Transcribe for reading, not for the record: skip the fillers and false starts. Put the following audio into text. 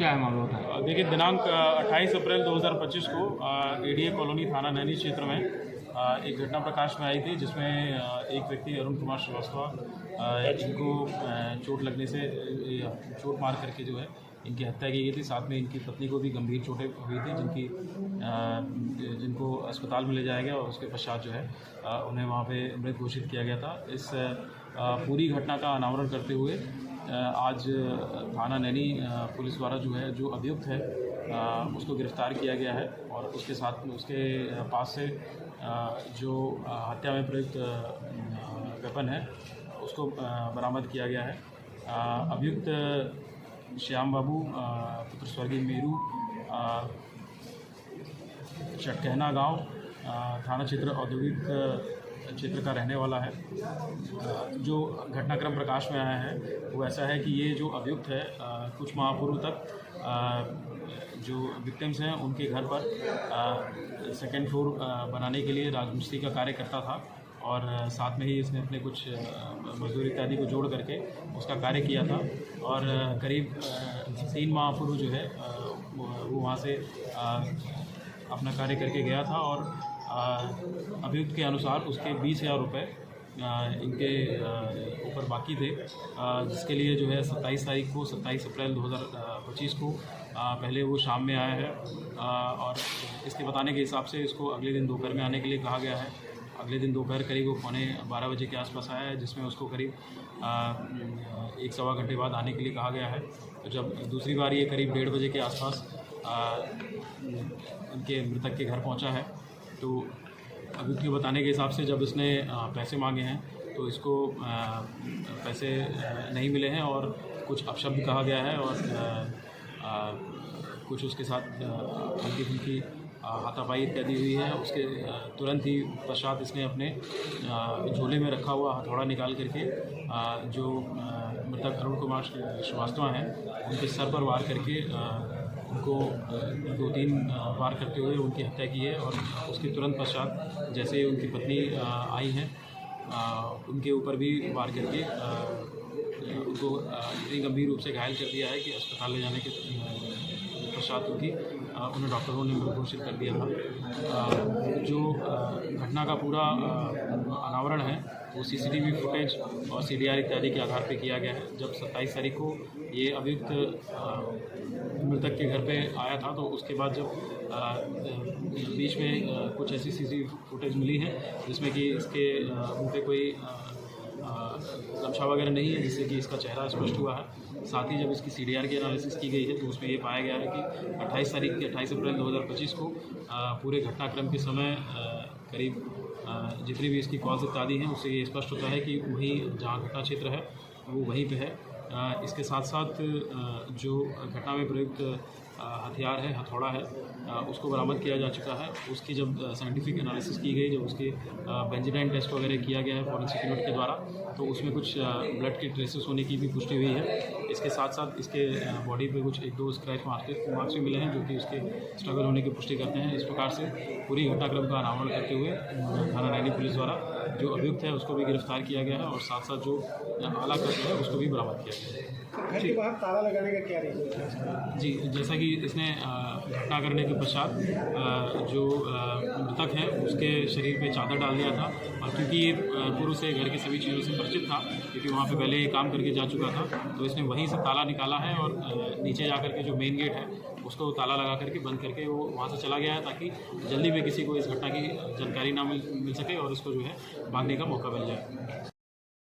क्या है मामला होता है? देखिए, दिनांक 28 अप्रैल 2025 को एडीए कॉलोनी थाना नैनी क्षेत्र में एक घटना प्रकाश में आई थी, जिसमें एक व्यक्ति अरुण कुमार श्रीवास्तव जिनको चोट लगने से चोट मार करके जो है इनकी हत्या की गई थी। साथ में इनकी पत्नी को भी गंभीर चोटें हुई थी, जिनको अस्पताल में ले जाया गया और उसके पश्चात जो है उन्हें वहाँ पे मृत घोषित किया गया था। इस पूरी घटना का अनावरण करते हुए आज थाना नैनी पुलिस द्वारा जो अभियुक्त है उसको गिरफ्तार किया गया है और उसके साथ उसके पास से जो हत्या में प्रयुक्त वेपन है उसको बरामद किया गया है। अभियुक्त श्याम बाबू पुत्र स्वर्गीय मेरू चटकहना गांव थाना क्षेत्र औद्योगिक क्षेत्र का रहने वाला है। जो घटनाक्रम प्रकाश में आया है वो ऐसा है कि ये जो अभियुक्त है कुछ माह पूर्व तक जो विक्टिम्स हैं उनके घर पर सेकेंड फ्लोर बनाने के लिए राजमिस्त्री का कार्य करता था और साथ में ही इसने अपने कुछ मजदूर इत्यादि को जोड़ करके उसका कार्य किया था और करीब 3 माह पूर्व जो है वो वहाँ से अपना कार्य करके गया था और अभियुक्त के अनुसार उसके 20,000 रुपये इनके ऊपर बाकी थे, जिसके लिए जो है 27 अप्रैल 2025 को पहले वो शाम में आया है और इसके बताने के हिसाब से इसको अगले दिन दोपहर में आने के लिए कहा गया है। अगले दिन दोपहर करीब वो 12:15 बजे के आसपास आया है, जिसमें उसको करीब 1-1.25 घंटे बाद आने के लिए कहा गया है। तो जब दूसरी बार ये करीब 1:30 बजे के आसपास इनके मृतक के घर पहुंचा है तो अभियुक्त के बताने के हिसाब से जब इसने पैसे मांगे हैं तो इसको पैसे नहीं मिले हैं और कुछ अपशब्द कहा गया है और कुछ उसके साथ हल्की फुल्की हाथापाई इत्यादि हुई है। उसके तुरंत ही पश्चात इसने अपने झोले में रखा हुआ हथौड़ा निकाल करके जो मृतक अरुण कुमार श्रीवास्तव हैं उनके सर पर वार करके उनको 2-3 वार करते हुए उनकी हत्या की है और उसके तुरंत पश्चात जैसे ही उनकी पत्नी आई हैं उनके ऊपर भी वार करके उनको इतनी गंभीर रूप से घायल कर दिया है कि अस्पताल ले जाने के पश्चात उन्हें डॉक्टरों ने मृत घोषित कर दिया था। जो घटना का पूरा अनावरण है वो सीसीटीवी फुटेज और सीडीआर इत्यादि के आधार पर किया गया है। जब 27 तारीख को ये अभियुक्त मृतक के घर पे आया था तो उसके बाद जब बीच में कुछ ऐसी सीसीटीवी फुटेज मिली है जिसमें कि इसके मुँह पे कोई गमछा वगैरह नहीं है, जिससे कि इसका चेहरा स्पष्ट हुआ है। साथ ही जब इसकी सीडीआर की एनालिसिस की गई है तो उसमें ये पाया गया है कि 28 अप्रैल 2025 को पूरे घटनाक्रम के समय करीब जितनी भी इसकी कॉल्स इत्यादि हैं उससे ये स्पष्ट होता है कि वही जहाँ घटना क्षेत्र है वो वहीं पे है। इसके साथ साथ जो घटना में प्रयुक्त हथियार है, हथौड़ा है, उसको बरामद किया जा चुका है। उसकी जब साइंटिफिक एनालिसिस की गई, जब उसके बेंजीडाइन टेस्ट वगैरह किया गया है फॉरेंसिक यूनिट के द्वारा, तो उसमें कुछ ब्लड के ट्रेसेस होने की भी पुष्टि हुई है। इसके साथ साथ इसके बॉडी पे कुछ 1-2 स्क्रैच मार्क्स भी मिले हैं जो कि उसके स्ट्रगल होने की पुष्टि करते हैं। इस प्रकार से पूरी घटनाक्रम का अनावरण करते हुए थाना नैनी पुलिस द्वारा जो अभियुक्त है उसको भी गिरफ्तार किया गया है और साथ साथ जो आला कत्ल है उसको भी बरामद किया गया है। घर के बाहर ताला लगाने का क्या रीज़न? जी, जैसा कि इसने घटना करने के पश्चात जो मृतक है उसके शरीर पे चादर डाल दिया था और क्योंकि ये पूर्व से घर के सभी चीज़ों से परिचित था, क्योंकि वहाँ पे पहले ये काम करके जा चुका था, तो इसने वहीं से ताला निकाला है और नीचे जा करके जो मेन गेट है उसको ताला लगा करके बंद करके वो वहाँ से चला गया है ताकि जल्दी में किसी को इस घटना की जानकारी ना मिल सके और इसको जो है भागने का मौका मिल जाए।